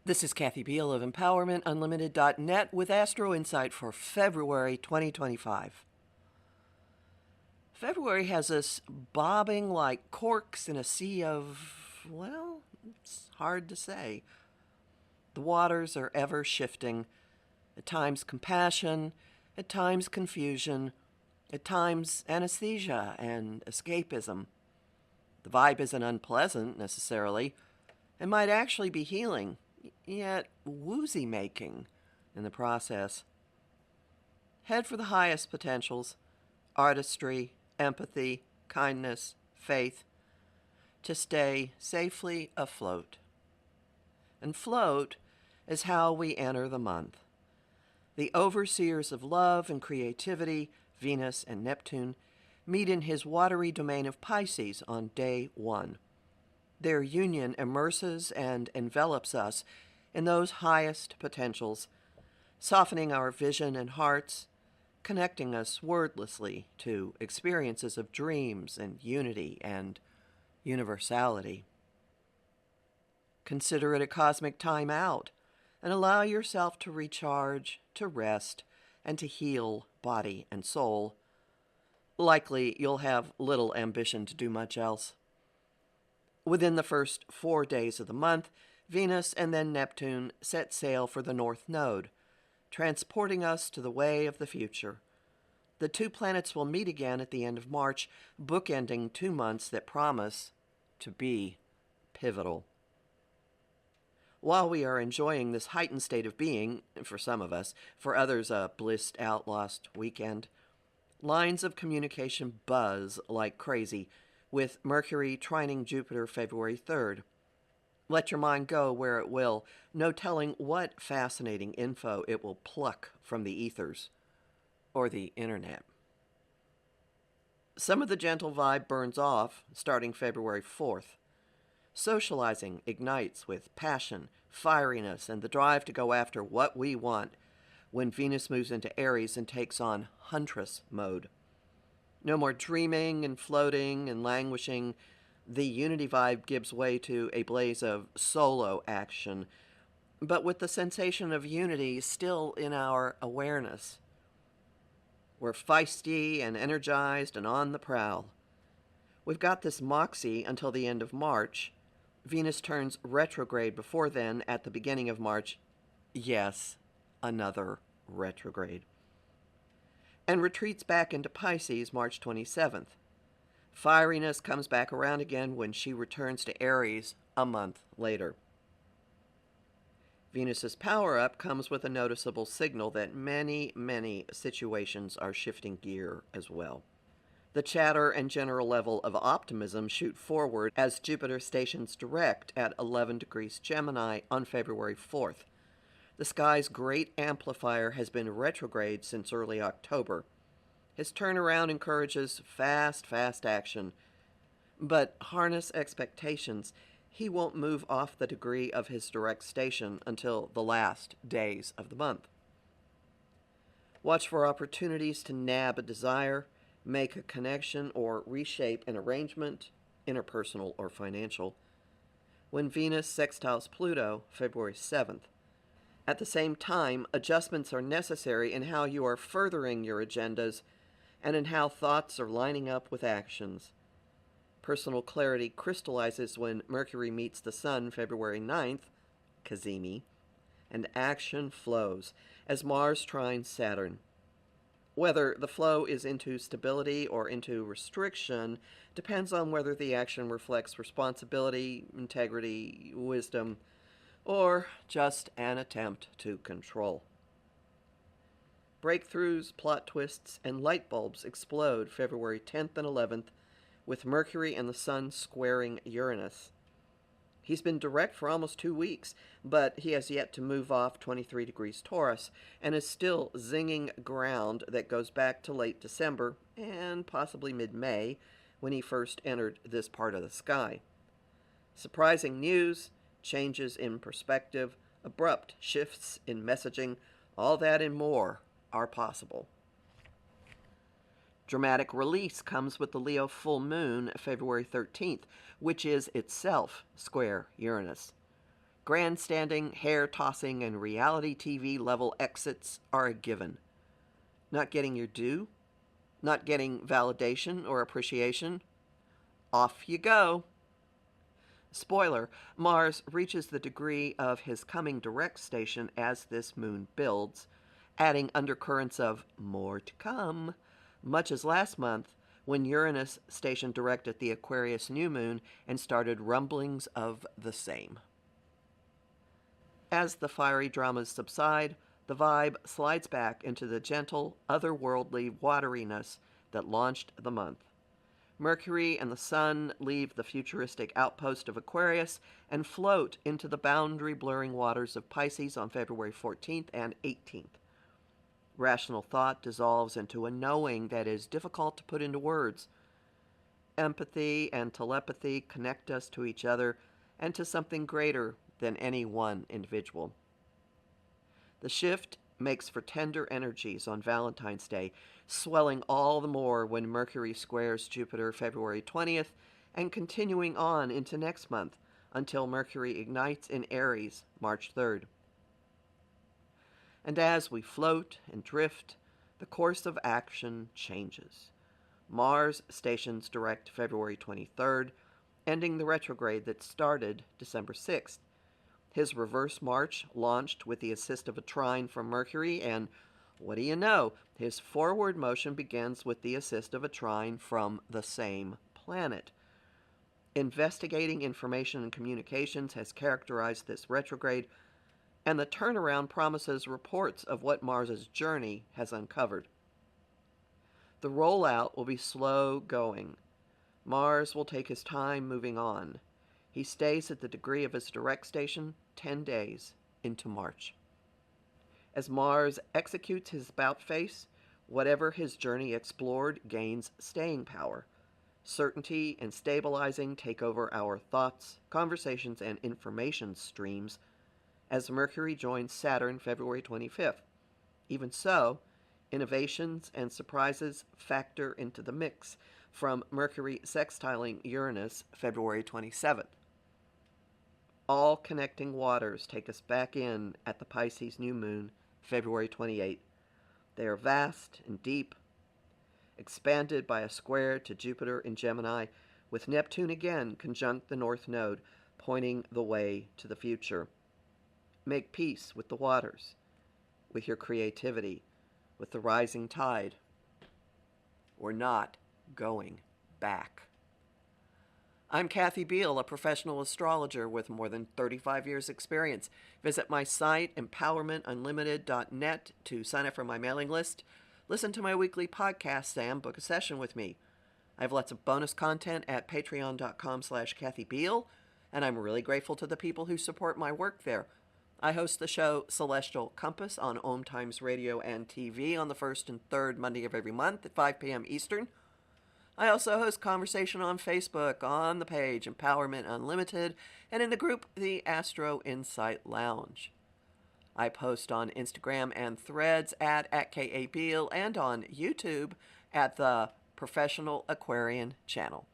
This is Kathy Biehl of EmpowermentUnlimited.net with Astro-Insight for February 2025. February has us bobbing like corks in a sea of, well, it's hard to say. The waters are ever shifting, at times compassion, at times confusion, at times anesthesia and escapism. The vibe isn't unpleasant necessarily, it might actually be healing, yet woozy making in the process. Head for the highest potentials, artistry, empathy, kindness, faith, to stay safely afloat. And float is how we enter the month. The overseers of love and creativity, Venus and Neptune, meet in his watery domain of Pisces on day 1. Their union immerses and envelops us in those highest potentials, softening our vision and hearts, connecting us wordlessly to experiences of dreams and unity and universality. Consider it a cosmic time out and allow yourself to recharge, to rest, and to heal body and soul. Likely you'll have little ambition to do much else. Within the first 4 days of the month, Venus and then Neptune set sail for the North Node, transporting us to the way of the future. The two planets will meet again at the end of March, bookending 2 months that promise to be pivotal. While we are enjoying this heightened state of being, for some of us, for others a blissed out lost weekend, lines of communication buzz like crazy, with Mercury trining Jupiter February 3rd. Let your mind go where it will, no telling what fascinating info it will pluck from the ethers or the internet. Some of the gentle vibe burns off starting February 4th. Socializing ignites with passion, fieriness, and the drive to go after what we want when Venus moves into Aries and takes on Huntress mode. No more dreaming and floating and languishing. The unity vibe gives way to a blaze of solo action, but with the sensation of unity still in our awareness. We're feisty and energized and on the prowl. We've got this moxie until the end of March. Venus turns retrograde before then at the beginning of March. Yes, another retrograde. And retreats back into Pisces March 27th. Fieriness comes back around again when she returns to Aries a month later. Venus's power-up comes with a noticeable signal that many situations are shifting gear as well. The chatter and general level of optimism shoot forward as Jupiter stations direct at 11 degrees Gemini on February 4th. The sky's great amplifier has been retrograde since early October. His turnaround encourages fast action, but harness expectations. He won't move off the degree of his direct station until the last days of the month. Watch for opportunities to nab a desire, make a connection, or reshape an arrangement, interpersonal or financial, when Venus sextiles Pluto February 7th. At the same time, adjustments are necessary in how you are furthering your agendas and in how thoughts are lining up with actions. Personal clarity crystallizes when Mercury meets the Sun February 9th, Cazimi, and action flows as Mars trines Saturn. Whether the flow is into stability or into restriction depends on whether the action reflects responsibility, integrity, wisdom, or just an attempt to control. Breakthroughs, plot twists, and light bulbs explode February 10th and 11th with Mercury and the Sun squaring Uranus. He's been direct for almost 2 weeks, but he has yet to move off 23 degrees Taurus and is still zinging ground that goes back to late December and possibly mid-May when he first entered this part of the sky. Surprising news, changes in perspective, abrupt shifts in messaging, all that and more are possible. Dramatic release comes with the Leo full moon February 13th, which is itself square Uranus. Grandstanding, hair-tossing, and reality TV level exits are a given. Not getting your due? Not getting validation or appreciation? Off you go. Spoiler, Mars reaches the degree of his coming direct station as this moon builds, adding undercurrents of more to come, much as last month when Uranus stationed direct at the Aquarius new moon and started rumblings of the same. As the fiery dramas subside, the vibe slides back into the gentle, otherworldly wateriness that launched the month. Mercury and the Sun leave the futuristic outpost of Aquarius and float into the boundary-blurring waters of Pisces on February 14th and 18th. Rational thought dissolves into a knowing that is difficult to put into words. Empathy and telepathy connect us to each other and to something greater than any one individual. The shift makes for tender energies on Valentine's Day, swelling all the more when Mercury squares Jupiter February 20th and continuing on into next month until Mercury ignites in Aries March 3rd. And as we float and drift, the course of action changes. Mars stations direct February 23rd, ending the retrograde that started December 6th. His reverse march launched with the assist of a trine from Mercury, and what do you know? His forward motion begins with the assist of a trine from the same planet. Investigating information and communications has characterized this retrograde, and the turnaround promises reports of what Mars's journey has uncovered. The rollout will be slow going. Mars will take his time moving on. He stays at the degree of his direct station 10 days into March. As Mars executes his about face, whatever his journey explored gains staying power. Certainty and stabilizing take over our thoughts, conversations, and information streams as Mercury joins Saturn February 25th. Even so, innovations and surprises factor into the mix from Mercury sextiling Uranus February 27th. All connecting waters take us back in at the Pisces new moon February 28th. They are vast and deep, expanded by a square to Jupiter in Gemini, with Neptune again conjunct the North Node, pointing the way to the future. Make peace with the waters, with your creativity, with the rising tide. We're not going back. I'm Kathy Biehl, a professional astrologer with more than 35 years' experience. Visit my site, empowermentunlimited.net, to sign up for my mailing list, listen to my weekly podcast, and book a session with me. I have lots of bonus content at patreon.com/Kathy Biehl, and I'm really grateful to the people who support my work there. I host the show Celestial Compass on Om Times Radio and TV on the first and third Monday of every month at 5 p.m. Eastern. I also host conversation on Facebook on the page Empowerment Unlimited and in the group the Astro-Insight Lounge. I post on Instagram and Threads at KA Biehl and on YouTube at the Professional Aquarian channel.